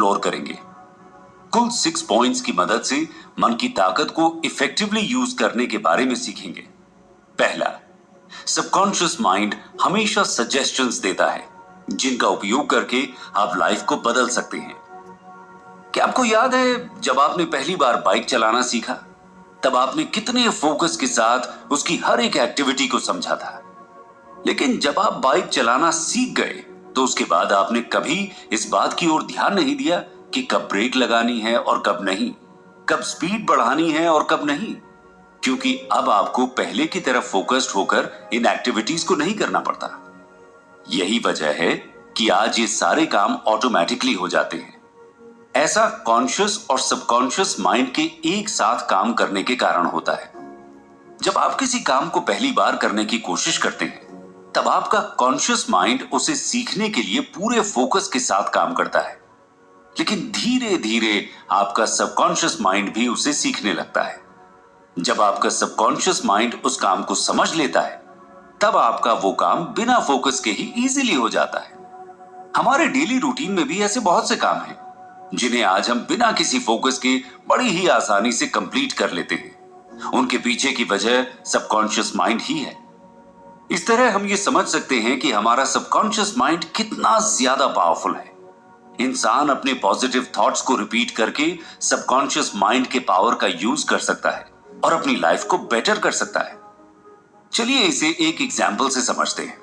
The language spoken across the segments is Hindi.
एक्सप्लोर करेंगे। कुल 6 पॉइंट्स की मदद से मन की ताकत को इफेक्टिवली यूज करने के बारे में सीखेंगे। पहला, सबकॉन्शियस माइंड हमेशा सजेशंस देता है जिनका उपयोग करके आप लाइफ को बदल सकते हैं। क्या आपको याद है जब आपने पहली बार बाइक चलाना सीखा, तब आपने कितने फोकस के साथ उसकी हर एक एक्टिविटी को समझा था। लेकिन जब आप बाइक चलाना सीख गए तो उसके बाद आपने कभी इस बात की ओर ध्यान नहीं दिया कि कब ब्रेक लगानी है और कब नहीं, कब स्पीड बढ़ानी है और कब नहीं, क्योंकि अब आपको पहले की तरफ फोकस्ड होकर इन एक्टिविटीज को नहीं करना पड़ता। यही वजह है कि आज ये सारे काम ऑटोमेटिकली हो जाते हैं। ऐसा कॉन्शियस और सबकॉन्शियस माइंड के एक साथ काम करने के कारण होता है। जब आप किसी काम को पहली बार करने की कोशिश करते हैं, तब आपका कॉन्शियस माइंड उसे सीखने के लिए पूरे फोकस के साथ काम करता है। लेकिन धीरे धीरे आपका सबकॉन्शियस माइंड भी उसे सीखने लगता है। जब आपका सबकॉन्शियस माइंड उस काम को समझ लेता है, तब आपका वो काम बिना फोकस के ही इजीली हो जाता है। हमारे डेली रूटीन में भी ऐसे बहुत से काम हैं जिन्हें आज हम बिना किसी फोकस के बड़ी ही आसानी से कंप्लीट कर लेते हैं। उनके पीछे की वजह सबकॉन्शियस माइंड ही है। इस तरह हम ये समझ सकते हैं कि हमारा सबकॉन्शियस माइंड कितना ज्यादा पावरफुल है। इंसान अपने पॉजिटिव थॉट्स को रिपीट करके सबकॉन्शियस माइंड के पावर का यूज कर सकता है और अपनी लाइफ को बेटर कर सकता है। चलिए इसे एक एग्जाम्पल से समझते हैं।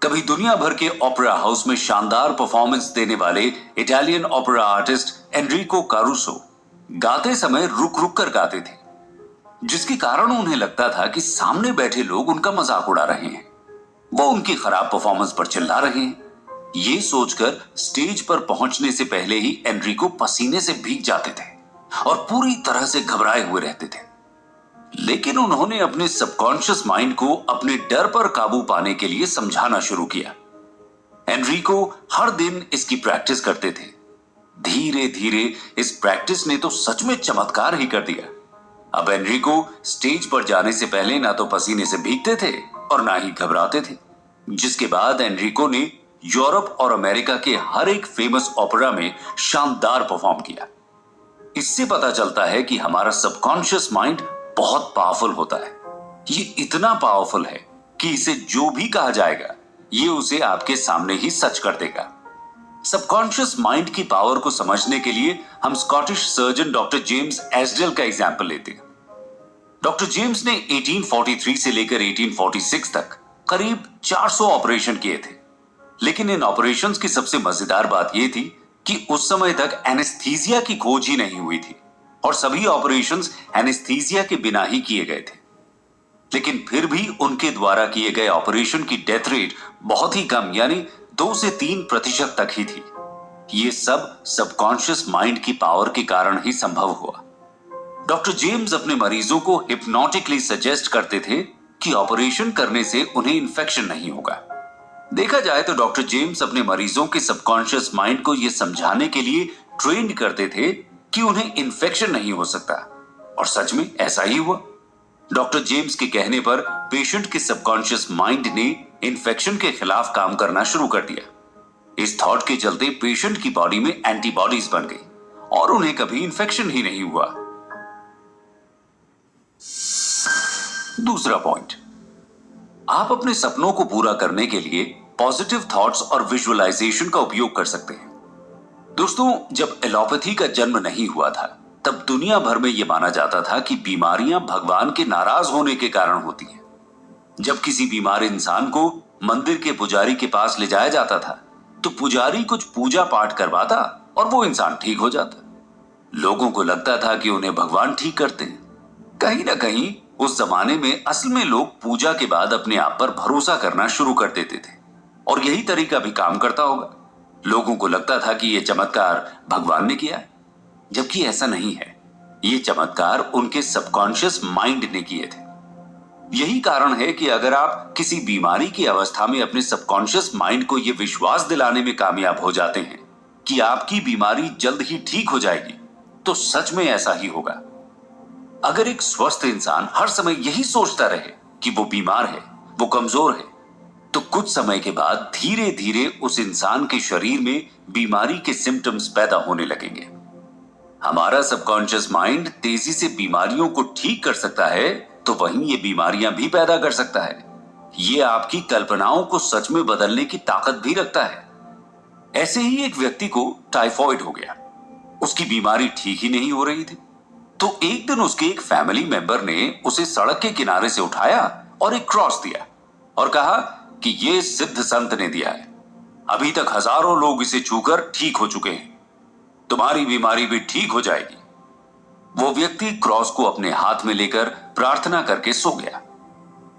कभी दुनिया भर के ओपेरा हाउस में शानदार परफॉर्मेंस देने वाले इटालियन ओपेरा आर्टिस्ट एनरिको कारूसो गाते समय रुक रुक कर गाते थे, जिसके कारण उन्हें लगता था कि सामने बैठे लोग उनका मजाक उड़ा रहे हैं, वो उनकी खराब परफॉर्मेंस पर चिल्ला रहे हैं। ये सोचकर स्टेज पर पहुंचने से पहले ही एनरिको पसीने से भीग जाते थे और पूरी तरह से घबराए हुए रहते थे। लेकिन उन्होंने अपने सबकॉन्शियस माइंड को अपने डर पर काबू पाने के लिए समझाना शुरू किया। एनरिको हर दिन इसकी प्रैक्टिस करते थे। धीरे धीरे इस प्रैक्टिस ने तो सच में चमत्कार ही कर दिया। अब एनरिको स्टेज पर जाने से पहले ना तो पसीने से भीगते थे और ना ही घबराते थे, जिसके बाद एनरिको ने यूरोप और अमेरिका के हर एक फेमस ओपेरा में शानदार परफॉर्म किया। इससे पता चलता है कि हमारा सबकॉन्शियस माइंड बहुत पावरफुल होता है। ये इतना पावरफुल है कि इसे जो भी कहा जाएगा, ये उसे आपके सामने ही सच कर देगा। सबकॉन्शियस माइंड की पावर को समझने के लिए हम स्कॉटिश सर्जन डॉक्टर जेम्स एस्डेल का एग्जाम्पल लेते हैं। डॉक्टर जेम्स ने 1843 से लेकर 1846 तक करीब 400 ऑपरेशन किए थे। लेकिन इन ऑपरेशंस की सबसे मजेदार बात यह थी कि उस समय तक एनेस्थीसिया की खोज ही नहीं हुई थी और सभी ऑपरेशंस एनेस्थीसिया के बिना ही किए गए थे। लेकिन फिर भी उनके द्वारा किए गए ऑपरेशन की डेथ रेट बहुत ही कम, यानी 2 से 3% तक ही थी। ये सब सबकॉन्शियस माइंड की पावर के कारण ही संभव हुआ। डॉक्टर जेम्स अपने मरीजों को हिप्नोटिकली सजेस्ट करते थे कि ऑपरेशन करने से उन्हें इंफेक्शन नहीं होगा। देखा जाए तो डॉक्टर जेम्स अपने मरीजों के सबकॉन्शियस माइंड को यह समझाने के लिए ट्रेन करते थे कि उन्हें इंफेक्शन नहीं हो सकता, और सच में ऐसा ही हुआ। डॉक्टर जेम्स के कहने पर पेशेंट के सबकॉन्शियस माइंड ने इंफेक्शन के खिलाफ काम करना शुरू कर दिया। इस थॉट के चलते पेशेंट की बॉडी में एंटीबॉडीज बन गई और उन्हें कभी इंफेक्शन ही नहीं हुआ। दूसरा पॉइंट, आप अपने सपनों को पूरा करने के लिए पॉजिटिव थॉट्स और विजुअलाइजेशन का उपयोग कर सकते हैं। दोस्तों, जब एलोपैथी का जन्म नहीं हुआ था, तब दुनिया भर में यह माना जाता था कि बीमारियां भगवान के नाराज होने के कारण होती हैं। जब किसी बीमार इंसान को मंदिर के पुजारी के पास ले जाया जाता था, तो पुजारी कुछ पूजा पाठ करवाता और वो इंसान ठीक हो जाता। लोगों को लगता था कि उन्हें भगवान ठीक करते हैं। कहीं ना कहीं उस जमाने में असल में लोग पूजा के बाद अपने आप पर भरोसा करना शुरू कर देते थे, और यही तरीका भी काम करता होगा। लोगों को लगता था कि यह चमत्कार भगवान ने किया है, जबकि ऐसा नहीं है। ये चमत्कार उनके सबकॉन्शियस माइंड ने किए थे। यही कारण है कि अगर आप किसी बीमारी की अवस्था में अपने सबकॉन्शियस माइंड को यह विश्वास दिलाने में कामयाब हो जाते हैं कि आपकी बीमारी जल्द ही ठीक हो जाएगी, तो सच में ऐसा ही होगा। अगर एक स्वस्थ इंसान हर समय यही सोचता रहे कि वो बीमार है, वो कमजोर है, तो कुछ समय के बाद धीरे धीरे उस इंसान के शरीर में बीमारी के सिम्टम्स पैदा होने लगेंगे। हमारा सबकॉन्शियस माइंड तेजी से बीमारियों को ठीक कर सकता है, तो वहीं ये बीमारियां भी पैदा कर सकता है। ये आपकी कल्पनाओं को सच में बदलने की ताकत भी रखता है। ऐसे ही एक व्यक्ति को टाइफॉइड हो गया। उसकी बीमारी ठीक ही नहीं हो रही थी। तो एक दिन उसके एक फैमिली मेंबर ने उसे सड़क के किनारे से उठाया और एक क्रॉस दिया और कहा कि ये सिद्ध संत ने दिया है, अभी तक हजारों लोग इसे छूकर ठीक हो चुके हैं, तुम्हारी बीमारी भी ठीक हो जाएगी। वो व्यक्ति क्रॉस को अपने हाथ में लेकर प्रार्थना करके सो गया।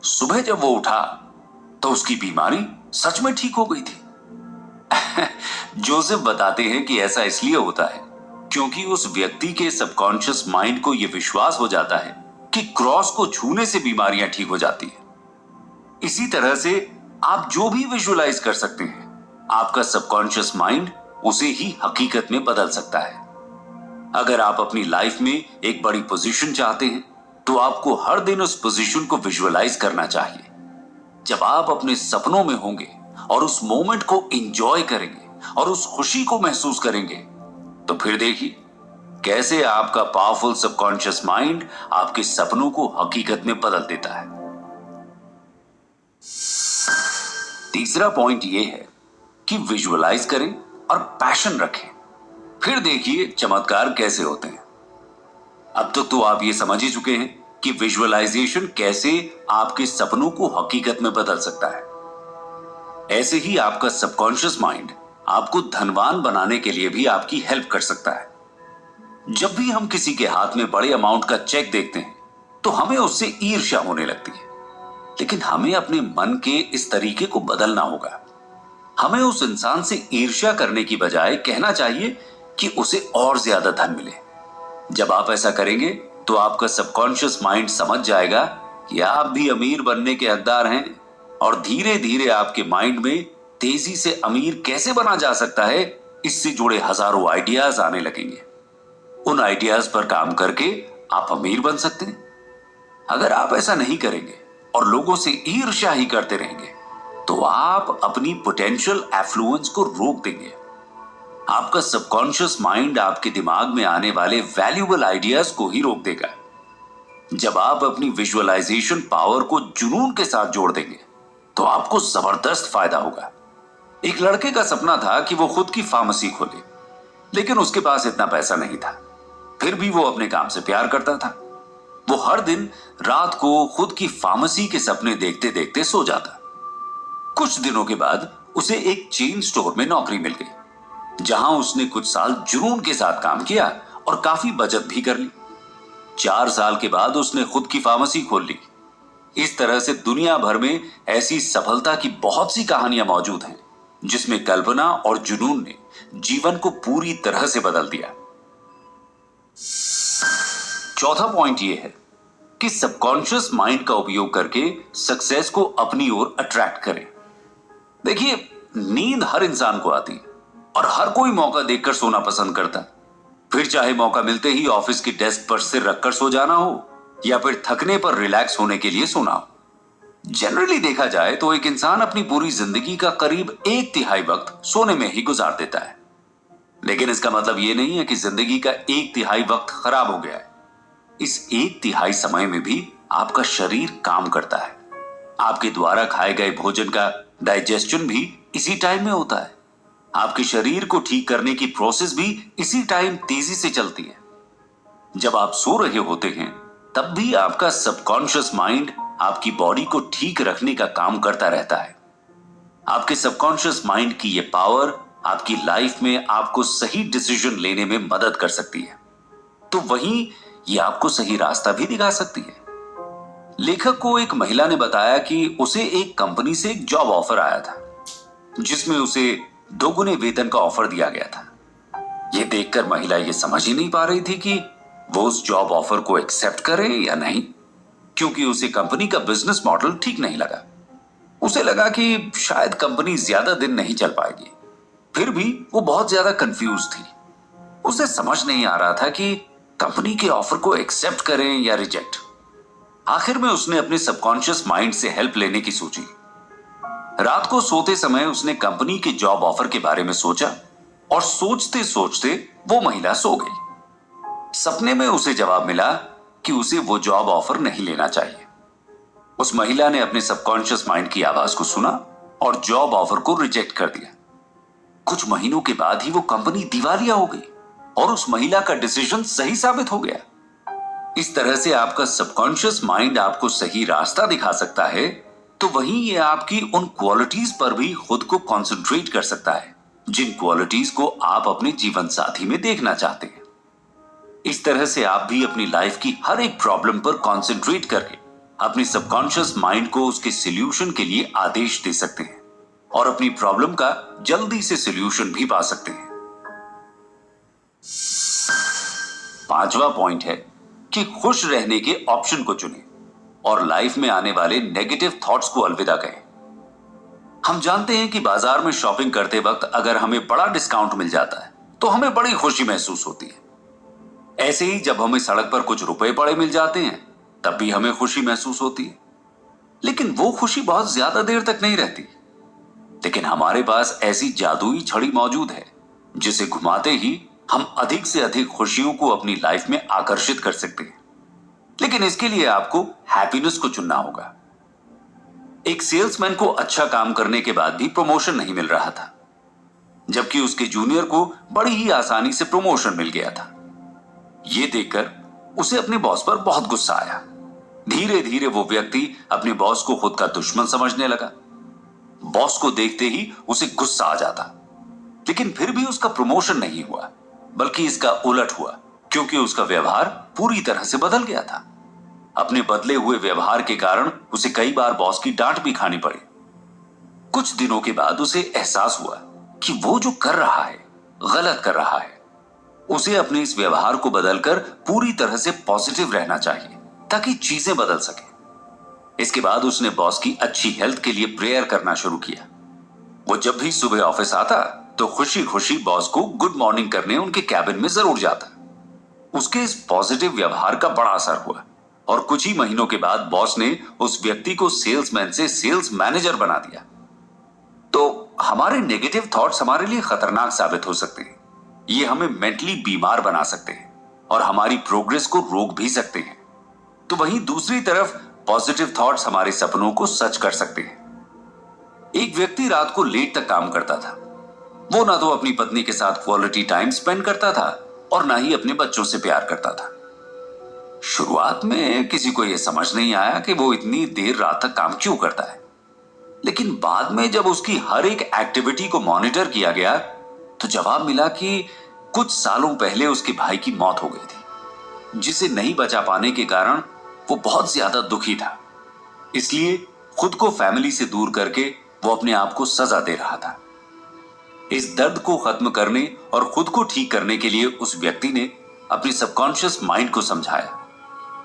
सुबह जब वो उठा तो उसकी बीमारी सच में ठीक हो गई थी। जोसेफ बताते हैं कि ऐसा इसलिए होता है क्योंकि उस व्यक्ति के सबकॉन्शियस माइंड को यह विश्वास हो जाता है कि क्रॉस को छूने से बीमारियां ठीक हो जाती है। इसी तरह से आप जो भी विजुअलाइज कर सकते हैं, आपका सबकॉन्शियस माइंड उसे ही हकीकत में बदल सकता है। अगर आप अपनी लाइफ में एक बड़ी पोजीशन चाहते हैं, तो आपको हर दिन उस पोजीशन को विजुअलाइज करना चाहिए। जब आप अपने सपनों में होंगे और उस मोमेंट को एंजॉय करेंगे और उस खुशी को महसूस करेंगे, तो फिर देखिए कैसे आपका पावरफुल सबकॉन्शियस माइंड आपके सपनों को हकीकत में बदल देता है। तीसरा पॉइंट यह है कि विजुअलाइज करें और पैशन रखें, फिर देखिए चमत्कार कैसे होते हैं। अब तक तो आप ये समझ ही चुके हैं कि विजुअलाइजेशन कैसे आपके सपनों को हकीकत में बदल सकता है। ऐसे ही आपका सबकॉन्शियस माइंड आपको धनवान बनाने के लिए भी आपकी हेल्प कर सकता है। जब भी हम किसी के हाथ में बड़े अमाउंट का चेक देखते हैं, तो हमें उससे ईर्ष्या होने लगती है। लेकिन हमें अपने मन के इस तरीके को बदलना होगा। हमें उस इंसान से ईर्ष्या करने की बजाय कहना चाहिए कि उसे और ज्यादा धन मिले। जब आप ऐसा करेंगे, तो आपका सबकॉन्शियस माइंड समझ जाएगा कि आप भी अमीर बनने के हकदार हैं, और धीरे धीरे आपके माइंड में तेजी से अमीर कैसे बना जा सकता है, इससे जुड़े हजारों आइडियाज आने लगेंगे। उन आइडियाज पर काम करके आप अमीर बन सकते हैं। अगर आप ऐसा नहीं करेंगे और लोगों से ईर्ष्या ही करते रहेंगे, तो आप अपनी पोटेंशियल एफ्लुएंस को रोक देंगे। आपका सबकॉन्शियस माइंड आपके दिमाग में आने वाले वैल्यूएबल आइडियाज को ही रोक देगा। जब आप अपनी विजुअलाइजेशन पावर को जुनून के साथ जोड़ देंगे, तो आपको जबरदस्त फायदा होगा। एक लड़के का सपना था कि वो खुद की फार्मेसी खोले, लेकिन उसके पास इतना पैसा नहीं था। फिर भी वो अपने काम से प्यार करता था। वो हर दिन रात को खुद की फार्मेसी के सपने देखते देखते सो जाता। कुछ दिनों के बाद उसे एक चेन स्टोर में नौकरी मिल गई, जहां उसने कुछ साल जुनून के साथ काम किया और काफी बचत भी कर ली। 4 साल के बाद उसने खुद की फार्मेसी खोल ली। इस तरह से दुनिया भर में ऐसी सफलता की बहुत सी कहानियां मौजूद हैं, जिसमें कल्पना और जुनून ने जीवन को पूरी तरह से बदल दिया। चौथा पॉइंट यह है कि सबकॉन्शियस माइंड का उपयोग करके सक्सेस को अपनी ओर अट्रैक्ट करें। देखिए, नींद हर इंसान को आती है और हर कोई मौका देखकर सोना पसंद करता है। फिर चाहे मौका मिलते ही ऑफिस की डेस्क पर सिर रखकर सो जाना हो, या फिर थकने पर रिलैक्स होने के लिए सोना हो। जनरली देखा जाए तो एक इंसान अपनी पूरी जिंदगी का करीब 1/3 वक्त सोने में ही गुजार देता है। लेकिन इसका मतलब यह नहीं है कि जिंदगी का 1/3 वक्त खराब हो गया है। इस 1/3 समय में भी आपका शरीर काम करता है। आपके द्वारा खाए गए भोजन का डाइजेशन भी इसी टाइम में होता है। आपके शरीर को ठीक करने की प्रोसेस भी इसी टाइम तेजी से चलती है। जब आप सो रहे होते हैं, तब भी आपका सबकॉन्शियस माइंड आपकी बॉडी को ठीक रखने का काम करता रहता है। आपके सबकॉन्शियस माइंड की यह पावर आपकी लाइफ में आपको सही डिसीजन लेने में मदद कर सकती है, तो वहीं यह आपको सही रास्ता भी दिखा सकती है। लेखक को एक महिला ने बताया कि उसे एक कंपनी से एक जॉब ऑफर आया था, जिसमें उसे 2 गुने वेतन का ऑफर दिया गया था। यह देखकर महिला यह समझ ही नहीं पा रही थी कि वो उस जॉब ऑफर को एक्सेप्ट करे या नहीं, क्योंकि उसे कंपनी का बिजनेस मॉडल ठीक नहीं लगा। उसे लगा कि शायद कंपनी ज्यादा दिन नहीं चल पाएगी। फिर भी वो बहुत ज्यादा कंफ्यूज थी। उसे समझ नहीं आ रहा था कि कंपनी के ऑफर को एक्सेप्ट करें या रिजेक्ट। आखिर में उसने अपने सबकॉन्शियस माइंड से हेल्प लेने की सोची। रात को सोते समय उसने कंपनी के जॉब ऑफर के बारे में सोचा और सोचते सोचते वो महिला सो गई। सपने में उसे जवाब मिला कि उसे वो जॉब ऑफर नहीं लेना चाहिए। उस महिला ने अपने सबकॉन्शियस माइंड की आवाज को सुना और जॉब ऑफर को रिजेक्ट कर दिया। कुछ महीनों के बाद ही वो कंपनी दिवालिया हो गई और उस महिला का डिसीजन सही साबित हो गया। इस तरह से आपका सबकॉन्शियस माइंड आपको सही रास्ता दिखा सकता है, तो वहीं ये आपकी उन क्वालिटीज पर भी खुद को कंसंट्रेट कर सकता है जिन क्वालिटीज को आप अपने जीवन साथी में देखना चाहते हैं। इस तरह से आप भी अपनी लाइफ की हर एक प्रॉब्लम पर कंसंट्रेट करके अपने सबकॉन्शियस माइंड को उसके सॉल्यूशन के लिए आदेश दे सकते हैं और अपनी प्रॉब्लम का जल्दी से सॉल्यूशन भी पा सकते हैं। 5वां पॉइंट है कि खुश रहने के ऑप्शन को चुनें और लाइफ में आने वाले नेगेटिव थॉट्स को अलविदा कहें। हम जानते हैं कि बाजार में शॉपिंग करते वक्त अगर हमें बड़ा डिस्काउंट मिल जाता है तो हमें बड़ी खुशी महसूस होती है। ऐसे ही जब हमें सड़क पर कुछ रुपए पड़े मिल जाते हैं तब भी हमें खुशी महसूस होती है। लेकिन वो खुशी बहुत ज्यादा देर तक नहीं रहती। लेकिन हमारे पास ऐसी जादुई छड़ी मौजूद है जिसे घुमाते ही हम अधिक से अधिक खुशियों को अपनी लाइफ में आकर्षित कर सकते हैं। लेकिन इसके लिए आपको हैप्पीनेस को चुनना होगा। एक सेल्समैन को अच्छा काम करने के बाद भी प्रमोशन नहीं मिल रहा था, जबकि उसके जूनियर को बड़ी ही आसानी से प्रमोशन मिल गया था। यह देखकर उसे अपने बॉस पर बहुत गुस्सा आया। धीरे धीरे वो व्यक्ति अपने बॉस को खुद का दुश्मन समझने लगा। बॉस को देखते ही उसे गुस्सा आ जाता, लेकिन फिर भी उसका प्रमोशन नहीं हुआ, बल्कि इसका उलट हुआ, क्योंकि उसका व्यवहार पूरी तरह से बदल गया था। अपने बदले हुए व्यवहार के कारण उसे कई बार बॉस की डांट भी खानी पड़ी। कुछ दिनों के बाद उसे एहसास हुआ कि वो जो कर रहा है गलत कर रहा है। उसे अपने इस व्यवहार को बदलकर पूरी तरह से पॉजिटिव रहना चाहिए ताकि चीजें बदल सके। इसके बाद उसने बॉस की अच्छी हेल्थ के लिए प्रेयर करना शुरू किया। वो जब भी सुबह ऑफिस आता तो खुशी खुशी बॉस को गुड मॉर्निंग करने उनके कैबिन में जरूर जाता। उसके इस पॉजिटिव व्यवहार का बड़ा असर हुआ और कुछ ही महीनों के बाद बॉस ने उस व्यक्ति को सेल्समैन से सेल्स मैनेजर बना दिया। तो हमारे नेगेटिव थॉट्स हमारे लिए खतरनाक साबित हो सकते हैं। ये हमें मेंटली बीमार बना सकते हैं और हमारी प्रोग्रेस को रोक भी सकते हैं। तो वहीं दूसरी तरफ पॉजिटिव थॉट्स हमारे सपनों को सच कर सकते हैं। एक व्यक्ति रात को लेट तक काम करता था। वो ना तो अपनी पत्नी के साथ क्वालिटी टाइम स्पेंड करता था और ना ही अपने बच्चों से प्यार करता था। शुरुआत में किसी को यह समझ नहीं आया कि वो इतनी देर रात तक काम क्यों करता है, लेकिन बाद में जब उसकी हर एक एक्टिविटी को मॉनिटर किया गया तो जवाब मिला कि कुछ सालों पहले उसके भाई की मौत हो गई थी, जिसे नहीं बचा पाने के कारण वो बहुत ज्यादा दुखी था। इसलिए खुद को फैमिली से दूर करके वो अपने आप को सजा दे रहा था। इस दर्द को खत्म करने और खुद को ठीक करने के लिए उस व्यक्ति ने अपने सबकॉन्शियस माइंड को समझाया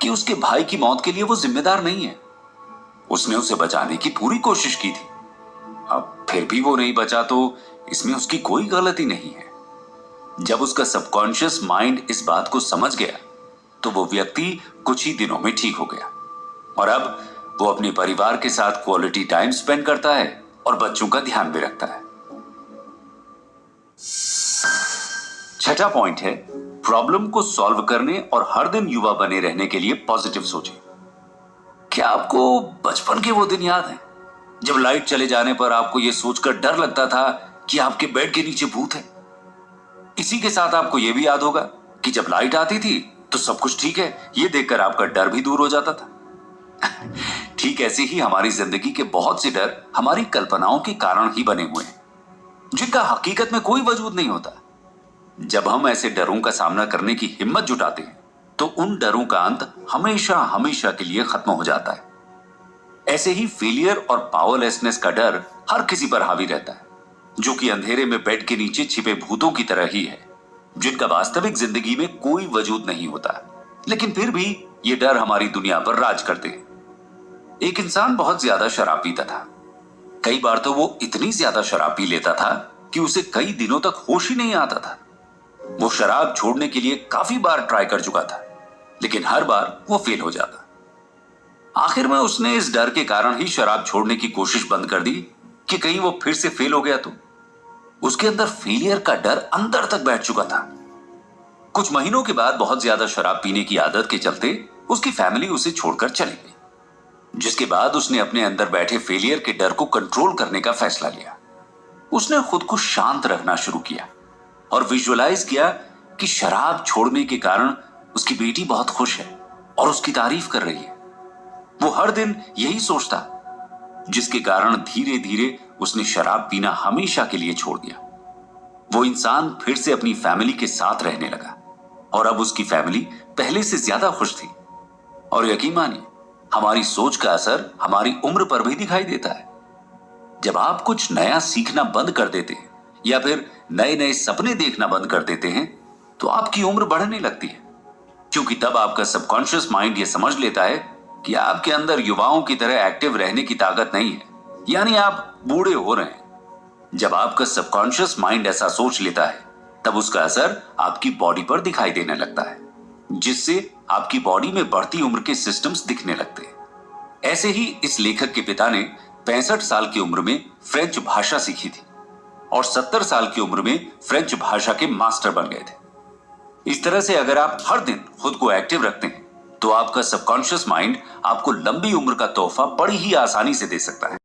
कि उसके भाई की मौत के लिए वो जिम्मेदार नहीं है। उसने उसे बचाने की पूरी कोशिश की थी। अब फिर भी वो नहीं बचा तो इसमें उसकी कोई गलती नहीं है। जब उसका सबकॉन्शियस माइंड इस बात को समझ गया तो वो व्यक्ति कुछ ही दिनों में ठीक हो गया और अब वो अपने परिवार के साथ क्वालिटी टाइम स्पेंड करता है और बच्चों का ध्यान भी रखता है। 6वां पॉइंट है प्रॉब्लम को सॉल्व करने और हर दिन युवा बने रहने के लिए पॉजिटिव सोचें। क्या आपको बचपन के वो दिन याद हैं जब लाइट चले जाने पर आपको यह सोचकर डर लगता था कि आपके बेड के नीचे भूत है? इसी के साथ आपको यह भी याद होगा कि जब लाइट आती थी तो सब कुछ ठीक है, यह देखकर आपका डर भी दूर हो जाता था। ठीक ऐसे ही हमारी जिंदगी के बहुत से डर हमारी कल्पनाओं के कारण ही बने हुए हैं, जिनका हकीकत में कोई वजूद नहीं होता। जब हम ऐसे डरों का सामना करने की हिम्मत जुटाते हैं तो उन डरों का अंत हमेशा हमेशा के लिए खत्म हो जाता है। ऐसे ही फेलियर और पावरलेसनेस का डर हर किसी पर हावी रहता है, जो कि अंधेरे में बेड के नीचे छिपे भूतों की तरह ही है, जिनका वास्तविक जिंदगी में कोई वजूद नहीं होता, लेकिन फिर भी ये डर हमारी दुनिया पर राज करते हैं। एक इंसान बहुत ज्यादा शराब पीता था। कई बार तो वो इतनी ज्यादा शराब पी लेता था कि उसे कई दिनों तक होश ही नहीं आता था। वो शराब छोड़ने के लिए काफी बार ट्राई कर चुका था, लेकिन हर बार वो फेल हो जाता। आखिर में उसने इस डर के कारण ही शराब छोड़ने की कोशिश बंद कर दी कि कहीं वो फिर से फेल हो गया तो। उसके अंदर फेलियर का डर अंदर तक बैठ चुका था। कुछ महीनों के बाद बहुत ज्यादा शराब पीने की आदत के चलते उसकी फैमिली उसे छोड़कर चली गई, जिसके बाद उसने अपने अंदर बैठे फेलियर के डर को कंट्रोल करने का फैसला लिया। उसने खुद को शांत रखना शुरू किया और विजुअलाइज किया कि शराब छोड़ने के कारण उसकी बेटी बहुत खुश है और उसकी तारीफ कर रही है। वो हर दिन यही सोचता, जिसके कारण धीरे धीरे उसने शराब पीना हमेशा के लिए छोड़ दिया। वो इंसान फिर से अपनी फैमिली के साथ रहने लगा और अब उसकी फैमिली पहले से ज्यादा खुश थी। और यकीन मानिए, हमारी सोच का असर हमारी उम्र पर भी दिखाई देता है। जब आप कुछ नया सीखना बंद कर देते हैं या फिर नए नए सपने देखना बंद कर देते हैं तो आपकी उम्र बढ़ने लगती है, क्योंकि तब आपका सबकॉन्शियस माइंड यह समझ लेता है कि आपके अंदर युवाओं की तरह एक्टिव रहने की ताकत नहीं है, यानी आप बूढ़े हो रहे हैं। जब आपका सबकॉन्शियस माइंड ऐसा सोच लेता है तब उसका असर आपकी बॉडी पर दिखाई देने लगता है, जिससे आपकी बॉडी में बढ़ती उम्र के सिस्टम्स दिखने लगते हैं। ऐसे ही इस लेखक के पिता ने 65 साल की उम्र में फ्रेंच भाषा सीखी थी और 70 साल की उम्र में फ्रेंच भाषा के मास्टर बन गए थे। इस तरह से अगर आप हर दिन खुद को एक्टिव रखते हैं तो आपका सबकॉन्शियस माइंड आपको लंबी उम्र का तोहफा बड़ी ही आसानी से दे सकता है।